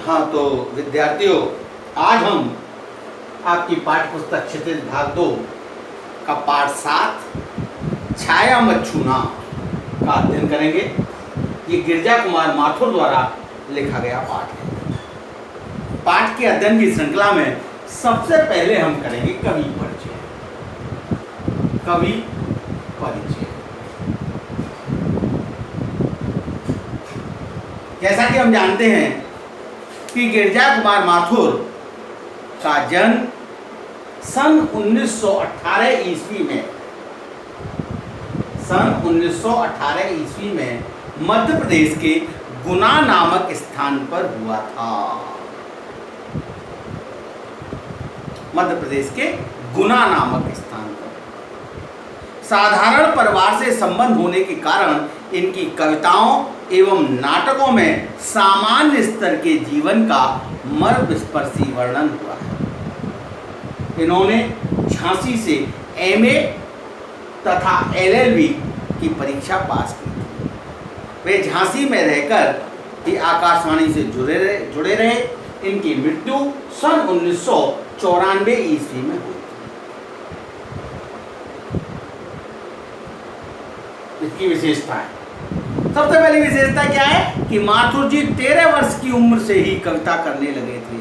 हाँ, तो विद्यार्थियों, आज हम आपकी पाठ्य पुस्तक क्षितिज भाग 2 का पाठ 7 छाया मत छूना का अध्ययन करेंगे। ये गिरजा कुमार माथुर द्वारा लिखा गया पाठ है। पाठ के अध्ययन की श्रृंखला में सबसे पहले हम करेंगे कवि परिचय। कवि परिचय, जैसा कि हम जानते हैं कि गिरजा कुमार माथुर का जन्म सन 1918 ईस्वी में मध्य प्रदेश के गुना नामक स्थान पर हुआ था। मध्य प्रदेश के गुना नामक स्थान पर साधारण परिवार से संबंध होने के कारण इनकी कविताओं एवं नाटकों में सामान्य स्तर के जीवन का मर्मस्पर्शी वर्णन हुआ है। इन्होंने झांसी से एमए तथा एलएलबी की परीक्षा पास की थी। वे झांसी में रहकर भी आकाशवाणी से जुड़े रहे। इनकी मृत्यु सन 1994 ईस्वी में हुई। इसकी विशेषता है, सबसे पहली विशेषता क्या है कि माथुर जी 13 वर्ष की उम्र से ही कविता करने लगे थे।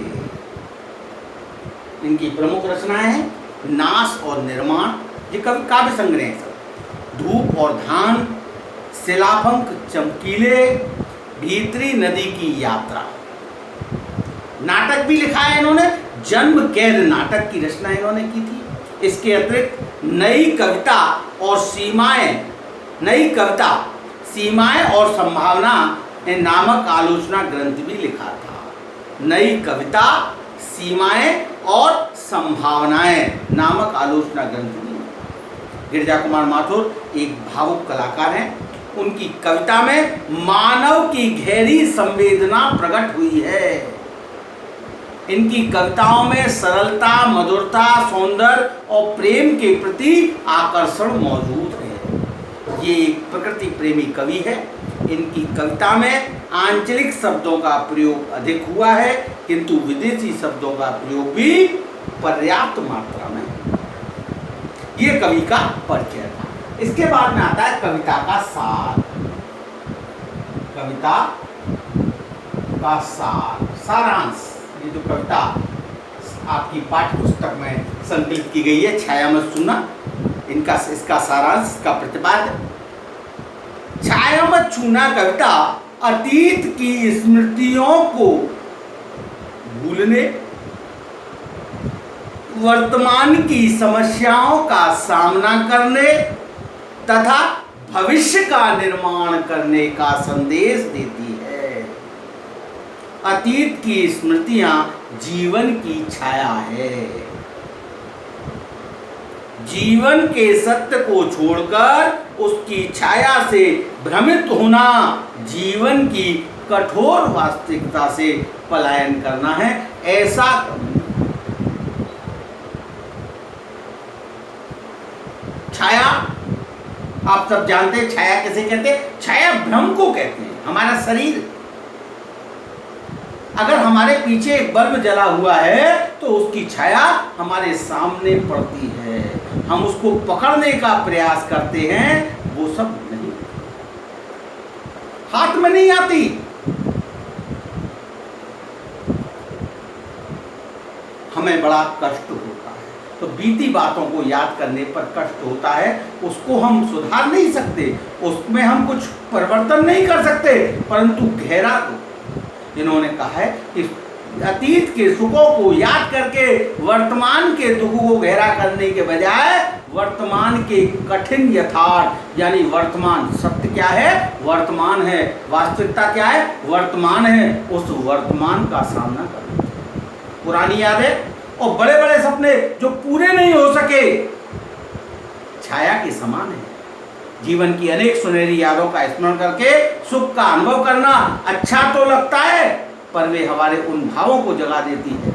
इनकी प्रमुख रचनाएं हैं नाश और निर्माण, ये कवि काव्य संग्रह है सब। धूप और धान, शिलापंख चमकीले, भीतरी नदी की यात्रा। नाटक भी लिखा है इन्होंने, जन्म कैद नाटक की रचना इन्होंने की थी। इसके अतिरिक्त नई कविता सीमाएं और संभावना नामक आलोचना ग्रंथ भी लिखा था। नई कविता, सीमाएं और संभावनाएं नामक आलोचना ग्रंथ भी। गिरजा कुमार माथुर एक भावुक कलाकार हैं। उनकी कविता में मानव की गहरी संवेदना प्रकट हुई है। इनकी कविताओं में सरलता, मधुरता, सौंदर्य और प्रेम के प्रति आकर्षण मौजूद है। ये एक प्रकृति प्रेमी कवि है। इनकी कविता में आंचलिक शब्दों का प्रयोग अधिक हुआ है, किंतु विदेशी शब्दों का प्रयोग भी पर्याप्त मात्रा में। ये कवि का परिचय था। इसके बाद में आता है कविता का सार। कविता का सारांश, ये जो कविता आपकी पाठ्य पुस्तक में संकलित की गई है, छाया मत छूना, इसका सारांश, इसका प्रतिपाद्य। छाया मत छूना कविता अतीत की स्मृतियों को भूलने, वर्तमान की समस्याओं का सामना करने तथा भविष्य का निर्माण करने का संदेश देती है। अतीत की स्मृतियां जीवन की छाया है। जीवन के सत्य को छोड़कर उसकी छाया से भ्रमित होना जीवन की कठोर वास्तविकता से पलायन करना है। ऐसा छाया, आप सब जानते हैं छाया किसे कहते हैं? छाया भ्रम को कहते हैं। हमारा शरीर, अगर हमारे पीछे एक बल्ब जला हुआ है तो उसकी छाया हमारे सामने पड़ती है। हम उसको पकड़ने का प्रयास करते हैं, वो सब नहीं, हाथ में नहीं आती। हमें बड़ा कष्ट होता है, तो बीती बातों को याद करने पर कष्ट होता है। उसको हम सुधार नहीं सकते, उसमें हम कुछ परिवर्तन नहीं कर सकते, परंतु गहरा इन्होंने कहा है कि अतीत के सुखों को याद करके वर्तमान के दुखों को गहरा करने के बजाय वर्तमान के कठिन यथार्थ, यानी वर्तमान सत्य क्या है? वर्तमान है। वास्तविकता क्या है? वर्तमान है। उस वर्तमान का सामना करना। पुरानी यादें और बड़े बड़े सपने जो पूरे नहीं हो सके, छाया के समान है। जीवन की अनेक सुनहरी यादों का स्मरण करके सुख का अनुभव करना अच्छा तो लगता है, पर वे हमारे उन भावों को जगा देती है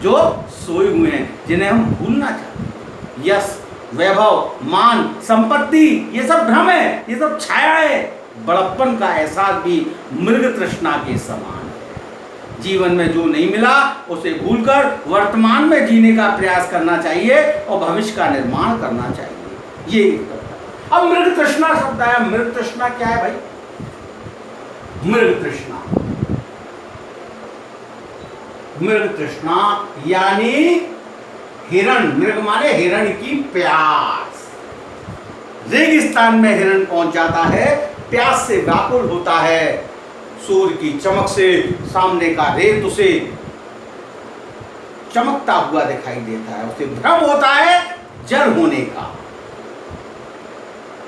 जो सोए हुए हैं, जिन्हें हम भूलना चाहते हैं। यश, वैभव, मान, संपत्ति, ये सब भ्रम है, ये सब छाया है। बड़प्पन का एहसास भी मृग तृष्णा के समान है। जीवन में जो नहीं मिला उसे भूलकर वर्तमान में जीने का प्रयास करना चाहिए और भविष्य का निर्माण करना चाहिए। ये अब मृग तृष्णा शब्द है। मृग तृष्णा क्या है भाई? मृग तृष्णा, मृग तृष्णा यानी हिरण, मृग माने हिरण की प्यास। रेगिस्तान में हिरण पहुंच जाता है, प्यास से व्याकुल होता है, सूर्य की चमक से सामने का रेत उसे चमकता हुआ दिखाई देता है, उसे भ्रम होता है जल होने का।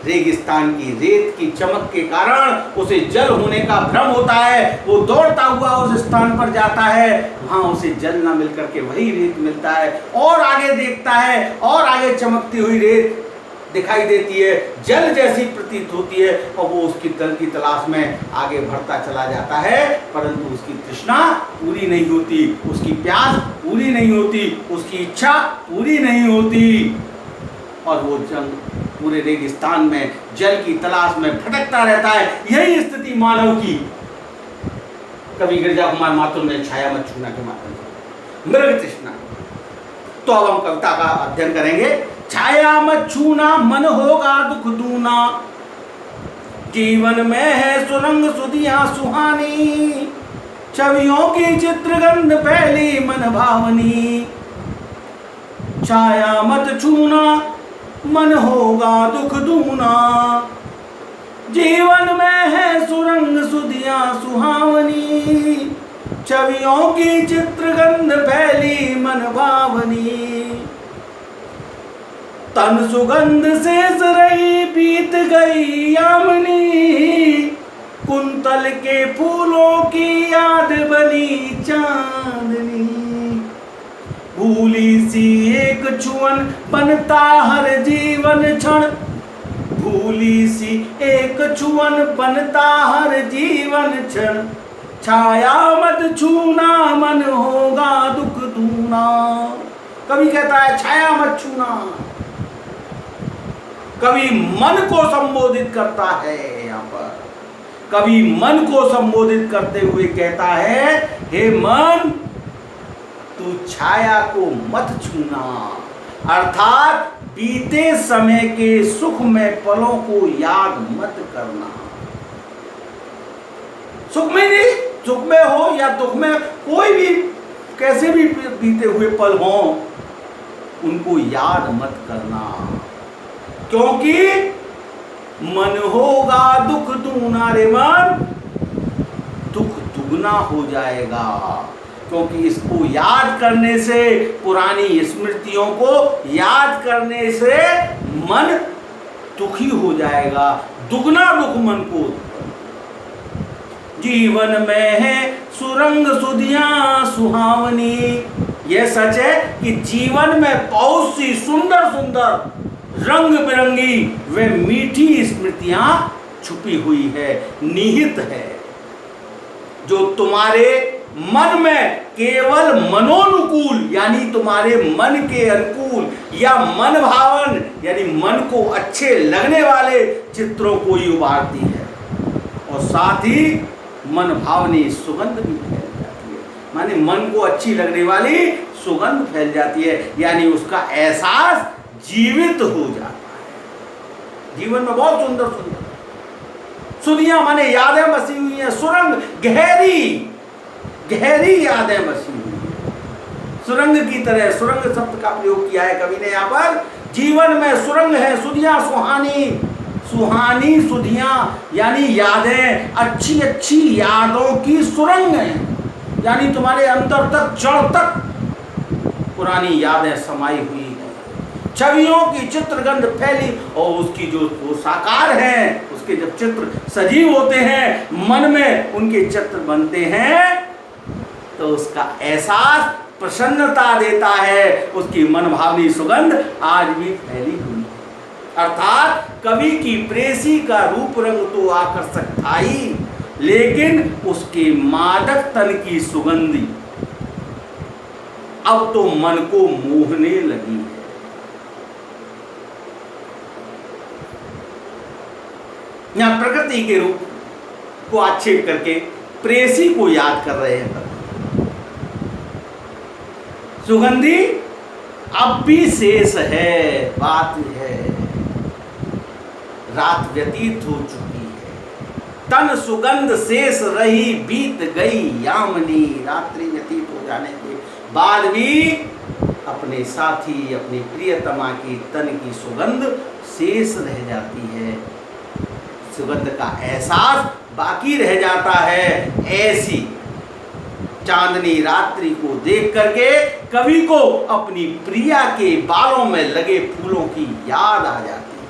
रेगिस्तान की रेत की चमक के कारण उसे जल होने का भ्रम होता है। वो दौड़ता हुआ उस स्थान पर जाता है, वहां उसे जल ना मिलकर के वही रेत मिलता है, और आगे देखता है और आगे चमकती हुई रेत दिखाई देती है, जल जैसी प्रतीत होती है, और वो उसकी जल की तलाश में आगे बढ़ता चला जाता है, परंतु उसकी तृष्णा पूरी नहीं होती, उसकी प्यास पूरी नहीं होती, उसकी इच्छा पूरी नहीं होती, और वो जंग पूरे रेगिस्तान में जल की तलाश में भटकता रहता है। यही स्थिति मानव की कवि गिरजा कुमार माथुर ने छाया मत छूना के माध्यम से मृग तृष्णा। तो अब हम कविता का अध्ययन करेंगे। छाया मत छूना मन होगा दुख दूना, जीवन में है सुरंग सुधिया सुहानी, छवियों की चित्रगंध फैली मन भावनी। छाया मत छूना मन होगा दुख दूना, जीवन में है सुरंग सुधिया सुहावनी, छवियों की चित्रगंध फैली मन भावनी। तन सुगंध से रही बीत गई यामिनी, कुंतल के फूलों की याद बनी चांदनी। भूली सी एक छुअन बनता हर जीवन क्षण, भूली सी एक छुअन बनता हर जीवन क्षण। छाया मत छूना मन होगा दुख दूना। कवि कहता है छाया मत छूना। कवि मन को संबोधित करता है। यहाँ पर कवि मन को संबोधित करते हुए कहता है, हे मन तू छाया को मत छूना, अर्थात बीते समय के सुख में पलों को याद मत करना। सुख में नहीं, सुख में हो या दुख में, कोई भी कैसे भी बीते हुए पल हो, उनको याद मत करना, क्योंकि मन होगा दुख दूना। रे मन दुख दुगना हो जाएगा, क्योंकि इसको याद करने से, पुरानी स्मृतियों को याद करने से मन दुखी हो जाएगा, दुगना दुख मन को। जीवन में है सुरंग सुधियां सुहावनी। यह सच है कि जीवन में बहुत सी सुंदर सुंदर रंग बिरंगी व मीठी स्मृतियां छुपी हुई है, निहित है, जो तुम्हारे मन में केवल मनोनुकूल यानी तुम्हारे मन के अनुकूल या मन भावन यानी मन को अच्छे लगने वाले चित्रों को ही उभारती है, और साथ ही मन भावनी सुगंध भी फैल जाती है, माने मन को अच्छी लगने वाली सुगंध फैल जाती है, यानी उसका एहसास जीवित हो जाता है। जीवन में बहुत सुंदर सुंदर सुधियां माने यादें बसी हुई हैं, सुरंग गहरी गहरी यादें बसी हुई हैं, सुरंग की तरह। सुरंग शब्द का प्रयोग किया है कवि ने यहाँ पर। जीवन में सुरंग है, सुधियां सुहानी, सुहानी सुधियां यानी यादें, अच्छी अच्छी यादों की सुरंग है, यानी तुम्हारे अंदर तक जड़ तक पुरानी यादें समाई हुई हैं। छवियों की चित्रगंध फैली, और उसकी जो वो साकार हैं, उसके जब चित्र सजीव होते हैं, मन में उनके चित्र बनते हैं, तो उसका एहसास प्रसन्नता देता है, उसकी मनभावनी सुगंध आज भी फैली हुई है। अर्थात कवि की प्रेसी का रूप रंग तो आकर्षक था ही, लेकिन उसके मादक तन की सुगंधी अब तो मन को मोहने लगी है। यहाँ प्रकृति के रूप को आक्षेप करके प्रेसी को याद कर रहे हैं। सुगंधी अब भी शेष है। बात है रात व्यतीत हो चुकी है, तन सुगंध शेष रही, बीत गई यामिनी। रात्रि व्यतीत हो जाने के बाद भी अपने साथी, अपनी प्रियतमा की तन की सुगंध शेष रह जाती है, सुगंध का एहसास बाकी रह जाता है। ऐसी चांदनी रात्रि को देख करके कवि को अपनी प्रिया के बालों में लगे फूलों की याद आ जाती है।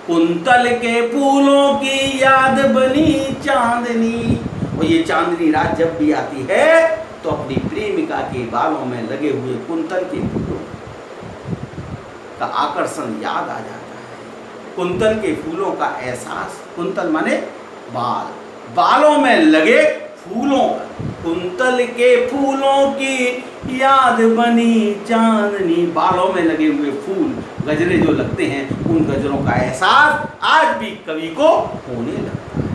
कुंतल के फूलों की याद बनी चांदनी। और ये चांदनी रात जब भी आती है तो अपनी प्रेमिका के बालों में लगे हुए कुंतल के फूलों का आकर्षण याद आ जाता है। कुंतल के फूलों का एहसास, कुंतल माने बाल, बालों में लगे फूलों का, कुंतल के फूलों की याद बनी चांदनी। बालों में लगे हुए फूल, गजरे जो लगते हैं, उन गजरों का एहसास आज भी कवि को होने लगता है।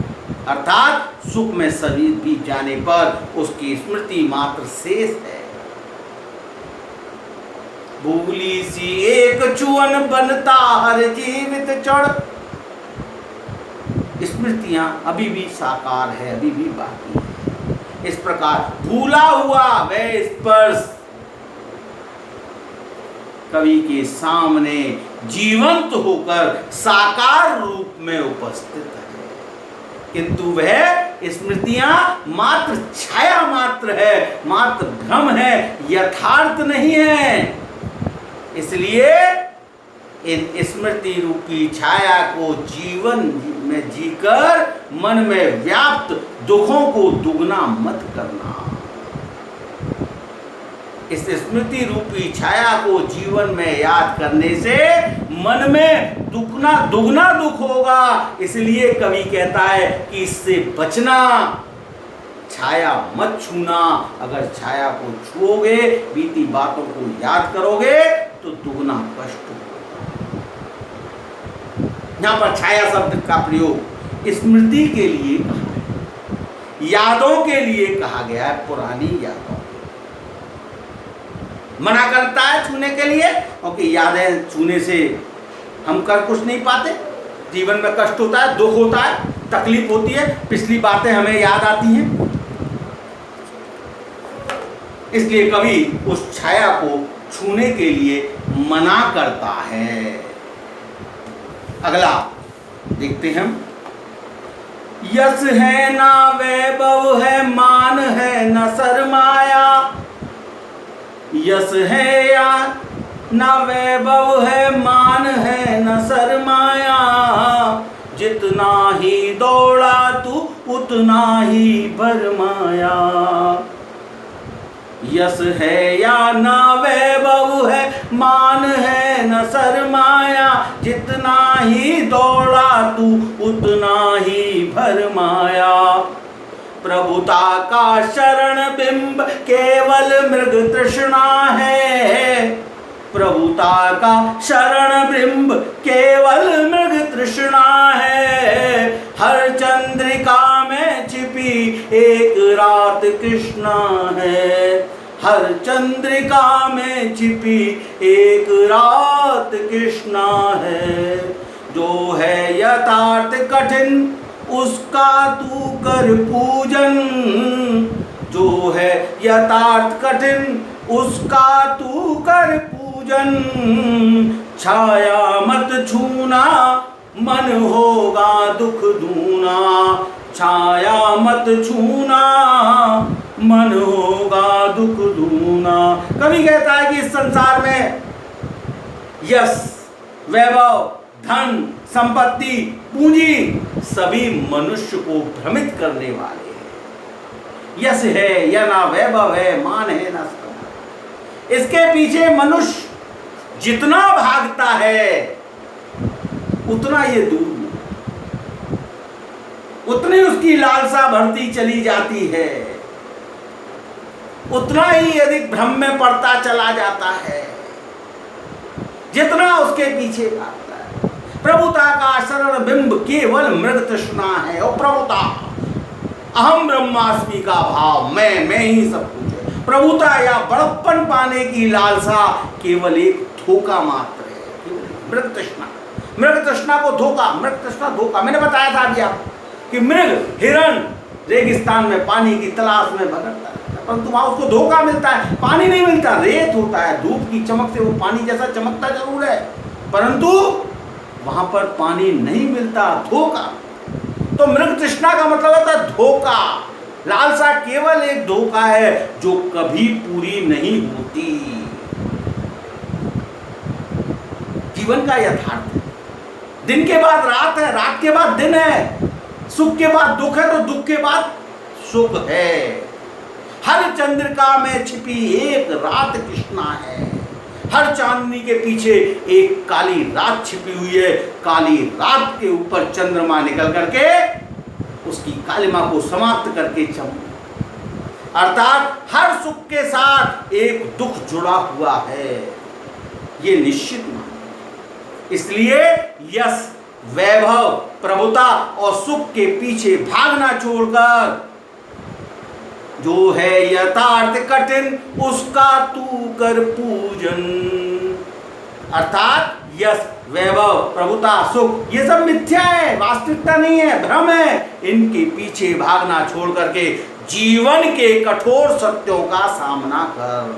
अर्थात सुख में शरीर बीत जाने पर उसकी स्मृति मात्र शेष है। भूली सी एक चुअन बनता हर जीवित चढ़। स्मृतियां अभी भी साकार है, अभी भी बाकी है। इस प्रकार भूला हुआ वह स्पर्श कवि के सामने जीवंत होकर साकार रूप में उपस्थित है, किंतु वह स्मृतियां मात्र छाया मात्र है, मात्र भ्रम है, यथार्थ नहीं है। इसलिए इन स्मृति रूपी छाया को जीवन में जीकर मन में व्याप्त दुखों को दुगना मत करना। इस स्मृति रूपी छाया को जीवन में याद करने से मन में दुगना दुख होगा। इसलिए कवि कहता है कि इससे बचना, छाया मत छूना। अगर छाया को छुओगे, बीती बातों को याद करोगे तो दुगना कष्ट होगा। यहां पर छाया शब्द का प्रयोग स्मृति के लिए कहा है, यादों के लिए कहा गया है, पुरानी यादों। मना करता है छूने के लिए, क्योंकि यादें छूने से हम कर कुछ नहीं पाते, जीवन में कष्ट होता है, दुख होता है, तकलीफ होती है, पिछली बातें हमें याद आती हैं। इसलिए कवि उस छाया को छूने के लिए मना करता है। अगला देखते हैं हम। यश है ना वैभव है, मान है न सरमाया। यश है या न वैभव है, मान है न सरमाया। जितना ही दौड़ा तू उतना ही भरमाया। यश है या न वैभव है, मान है न सरमाया। जितना ही दौड़ा तू उतना ही भरमाया। प्रभुता का शरण बिंब केवल मृग तृष्णा है। प्रभुता का शरण बिंब केवल मृग तृष्णा है। हर चंद्रिका में छिपी एक रात कृष्णा है। हर चंद्रिका में छिपी एक रात कृष्णा है। जो है यथार्थ कठिन उसका तू कर पूजन। जो है यथार्थ कठिन उसका तू कर पूजन। छाया मत छूना मन होगा दुख दूना। छाया मत छूना मन होगा दुख दूना। कवि कहता है कि इस संसार में यश, वैभव, धन, संपत्ति, पूंजी सभी मनुष्य को भ्रमित करने वाले हैं। यश है या ना वैभव है, मान है ना सम्मान। इसके पीछे मनुष्य जितना भागता है उतना ये दूर, उतनी उसकी लालसा बढ़ती चली जाती है, उतना ही अधिक भ्रम में पड़ता चला जाता है जितना उसके पीछे भागता है। प्रभुता का शरण बिंब केवल मृग तृष्णा है। और प्रभुता, अहम ब्रह्मास्मि का भाव, मैं ही सब कुछ है, प्रभुता या बड़प्पन पाने की लालसा केवल एक धोखा मात्र है। मृग तृष्णा, मृग तृष्णा को धोखा, मृग तृष्णा धोखा। मैंने बताया था अभी आपको कि मृग, हिरण रेगिस्तान में पानी की तलाश में भटकता है, परंतु वहां उसको धोखा मिलता है, पानी नहीं मिलता, रेत होता है। धूप की चमक से वो पानी जैसा चमकता जरूर है, परंतु वहां पर पानी नहीं मिलता, धोखा। तो मृग तृष्णा का मतलब होता है धोखा। लालसा केवल एक धोखा है जो कभी पूरी नहीं होती। जीवन का यथार्थ है, दिन के बाद रात है, रात के बाद दिन है, सुख के बाद दुख है तो दुख के बाद सुख है। हर चंद्रिका में छिपी एक रात कृष्णा है, हर चांदनी के पीछे एक काली रात छिपी हुई है। काली रात के ऊपर चंद्रमा निकल करके उसकी कालिमा को समाप्त करके चमक, अर्थात हर सुख के साथ एक दुख जुड़ा हुआ है, ये निश्चित मान। इसलिए यश, वैभव, प्रभुता और सुख के पीछे भागना छोड़कर जो है यथार्थ कठिन उसका तू कर पूजन। अर्थात यश, वैभव, प्रभुता, सुख ये सब मिथ्या है, वास्तविकता नहीं है, भ्रम है। इनके पीछे भागना छोड़ करके जीवन के कठोर सत्यों का सामना कर,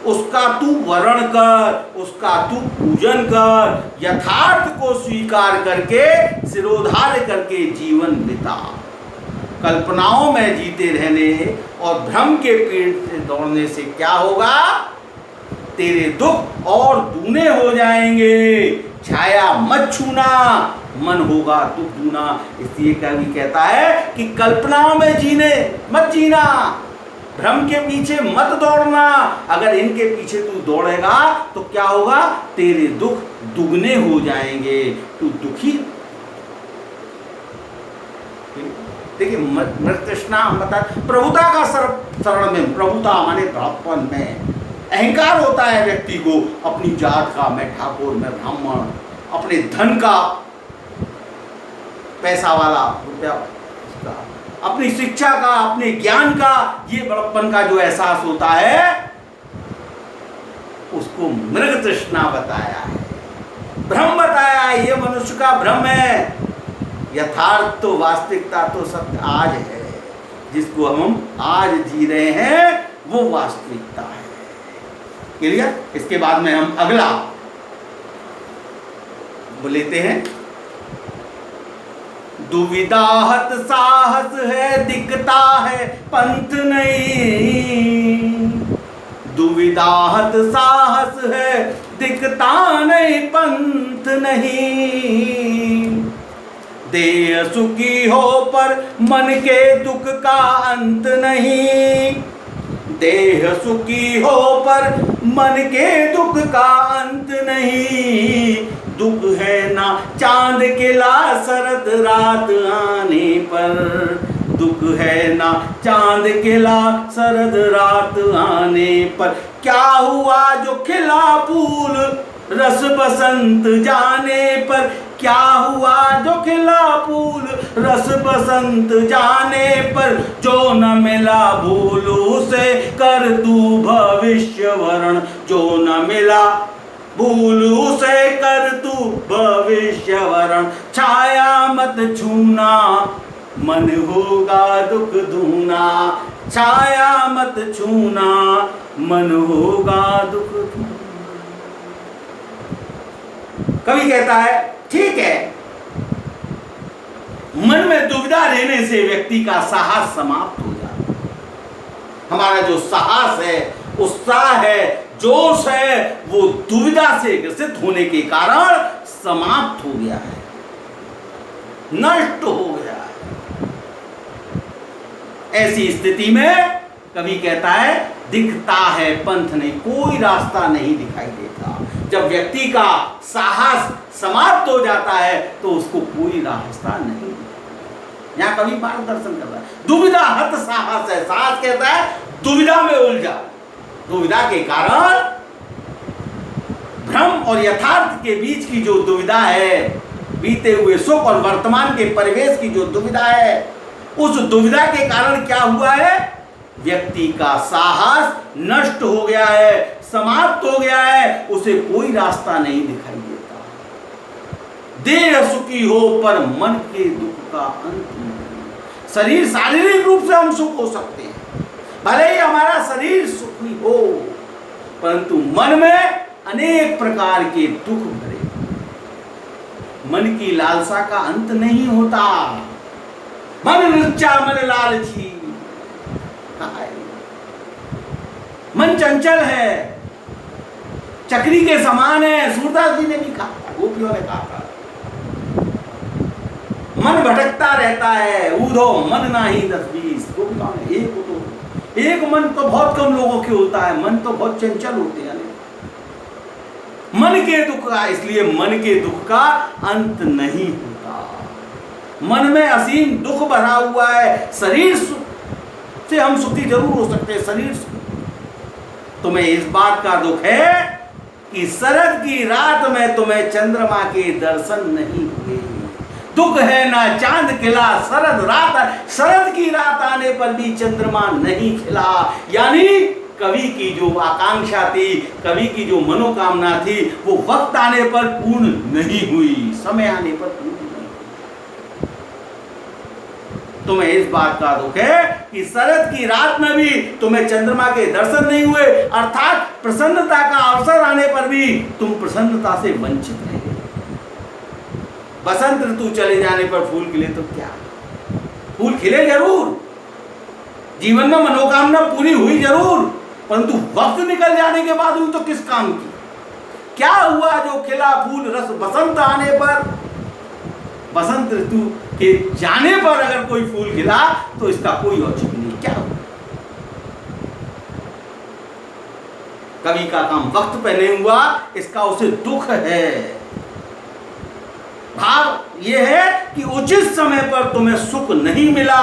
उसका तू वरण कर, उसका तू पूजन कर, यथार्थ को स्वीकार करके सिरोधार्य करके जीवन बिता। कल्पनाओं में जीते रहने और भ्रम के पेड़ से दौड़ने से क्या होगा? तेरे दुख और दूने हो जाएंगे। छाया मत छूना, मन होगा दुख दूना। इसलिए कवि कहता है कि कल्पनाओं में जीने मत जीना, भ्रम के पीछे मत दौड़ना। अगर इनके पीछे तू दौड़ेगा तो क्या होगा? तेरे दुख दुगने हो जाएंगे, तू दुखी। देखिए मृग तृष्णा हम बता, प्रभुता का शरण में, प्रभुता माने बड़प्पन में अहंकार होता है व्यक्ति को, अपनी जात का, मैं ठाकुर, मैं ब्राह्मण, अपने धन का, पैसा वाला, रुपया का, अपनी शिक्षा का, अपने ज्ञान का, ये बड़प्पन का जो एहसास होता है उसको मृग तृष्णा बताया है, भ्रम बताया है। ये मनुष्य का भ्रम है। यथार्थ तो, वास्तविकता तो सत्य आज है, जिसको हम आज जी रहे हैं वो वास्तविकता है। क्लियर? इसके बाद में हम अगला लेते हैं। दुविधाहत साहस है, दिखता है पंथ नहीं। दुविधाहत साहस है, दिखता नहीं पंथ नहीं। देह सुखी हो पर मन के दुख का अंत नहीं। देह सुखी हो पर मन के दुख का अंत नहीं। दुख है ना चांद केला शरद रात आने पर। दुख है ना चांद केला शरद रात आने पर। क्या हुआ जो खिला फूल रस बसंत जाने पर। क्या हुआ जो खिला फूल रस बसंत जाने पर। जो न मिला भूलू से कर तू भविष्य वरण। जो न मिला भूलू से कर तू भविष्य वरण। छाया मत छूना मन होगा दुख दूना। छाया मत छूना मन होगा दुख दूना। कवि कहता है ठीक है, मन में दुविधा रहने से व्यक्ति का साहस समाप्त हो जाता है। हमारा जो साहस है, उत्साह है, जोश है, वो दुविधा से ग्रसित होने के कारण समाप्त हो गया है, नष्ट हो गया है। ऐसी स्थिति में कवि कहता है दिखता है पंथ नहीं, कोई रास्ता नहीं दिखाई देता। जब व्यक्ति का साहस समाप्त हो जाता है तो उसको कोई रास्ता नहीं। यहां कवि मार्गदर्शन कर रहा है। दुविधा हत साहस है, साहस कहता है दुविधा में उलझा। दुविधा के कारण, भ्रम और यथार्थ के बीच की जो दुविधा है, बीते हुए सुख और वर्तमान के परिवेश की जो दुविधा है, उस दुविधा के कारण क्या हुआ है? व्यक्ति का साहस नष्ट हो गया है, समाप्त हो गया है, उसे कोई रास्ता नहीं दिखाई देता। देह सुखी हो पर मन के दुख का अंत नहीं। शरीर शारीरिक रूप से हम सुख हो सकते हैं, भले ही हमारा शरीर सुखी हो, परंतु मन में अनेक प्रकार के दुख भरे। मन की लालसा का अंत नहीं होता। मन लुच्चा मन लालची, मन चंचल है, चक्री के समान है। सूरदास जी ने भी कहा, गोपियों ने कहा, मन भटकता रहता है, ऊधो मन नाही 10-20। गोपियों ने एक मन तो बहुत कम लोगों के होता है, मन तो बहुत चंचल होते हैं मन के दुख का। इसलिए मन के दुख का अंत नहीं होता। मन में असीम दुख भरा हुआ है। शरीर से हम सुखी जरूर हो सकते हैं, शरीर से। तुम्हें इस बात का दुख है कि शरद की रात में तुम्हें चंद्रमा के दर्शन नहीं हुए। दुख है ना चांद खिला शरद रात, शरद की रात आने पर भी चंद्रमा नहीं खिला। यानी कवि की जो आकांक्षा थी, कवि की जो मनोकामना थी, वो वक्त आने पर पूर्ण नहीं हुई, समय आने पर पूर्ण नहीं हुई। तुम्हें इस बात का दुख है कि शरद की रात में भी तुम्हें चंद्रमा के दर्शन नहीं हुए, अर्थात प्रसन्नता का अवसर आने पर भी तुम प्रसन्नता से वंचित रहे। बसंत ऋतु चले जाने पर फूल खिले तो क्या, फूल खिले जरूर, जीवन में मनोकामना पूरी हुई जरूर, परंतु वक्त निकल जाने के बाद हुई तो किस काम की। क्या हुआ जो खिला फूल रस बसंत आने पर, बसंत ऋतु के जाने पर अगर कोई फूल खिला तो इसका कोई औचित्य नहीं। क्या हुआ? कवि का काम वक्त पे नहीं हुआ, इसका उसे दुख है। भाव यह है कि उचित समय पर तुम्हें सुख नहीं मिला।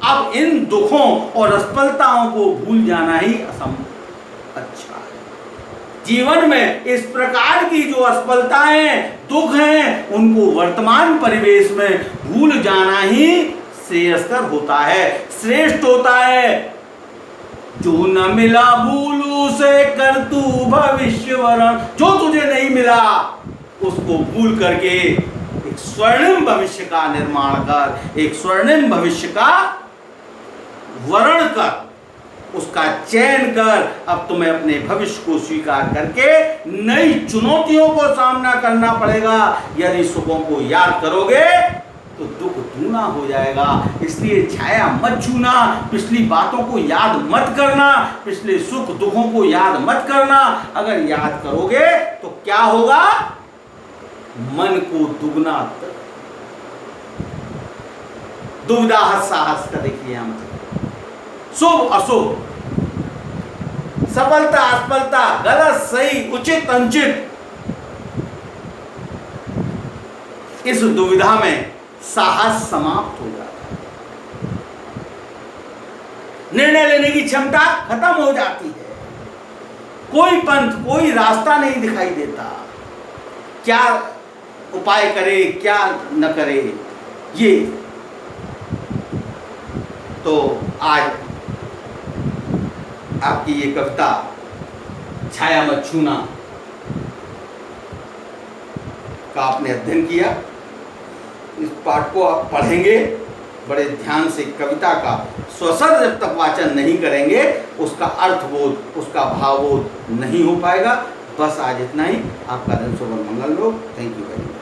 अब इन दुखों और असफलताओं को भूल जाना ही असंभव अच्छा है। जीवन में इस प्रकार की जो असफलताएं, दुख हैं, उनको वर्तमान परिवेश में भूल जाना ही श्रेयस्कर होता है, श्रेष्ठ होता है। जो न मिला भूलू से कर तू भविष्य वरण, जो तुझे नहीं मिला उसको भूल करके एक स्वर्णिम भविष्य का निर्माण कर, एक स्वर्णिम भविष्य का वर्ण कर, उसका चयन कर। अब तुम्हें अपने भविष्य को स्वीकार करके नई चुनौतियों को सामना करना पड़ेगा। यदि सुखों को याद करोगे तो दुख दूना हो जाएगा। इसलिए छाया मत छूना, पिछली बातों को याद मत करना, पिछले सुख दुखों को याद मत करना। अगर याद करोगे तो क्या होगा? मन को दुगना दुविधा साहस का देखिए हम, शुभ अशुभ, सफलता असफलता, गलत सही, उचित अनुचित, इस दुविधा में साहस समाप्त हो जाता है। निर्णय लेने की क्षमता खत्म हो जाती है। कोई पंथ, कोई रास्ता नहीं दिखाई देता। क्या उपाय करे, क्या न करे। ये तो आज आपकी ये कविता छाया मत छूना का आपने अध्ययन किया। इस पाठ को आप पढ़ेंगे बड़े ध्यान से, कविता का स्वशब्द जब तक वाचन नहीं करेंगे उसका अर्थबोध, उसका भावबोध नहीं हो पाएगा। बस आज इतना ही। आपका दिन शुभ मंगल हो। Thank you very much.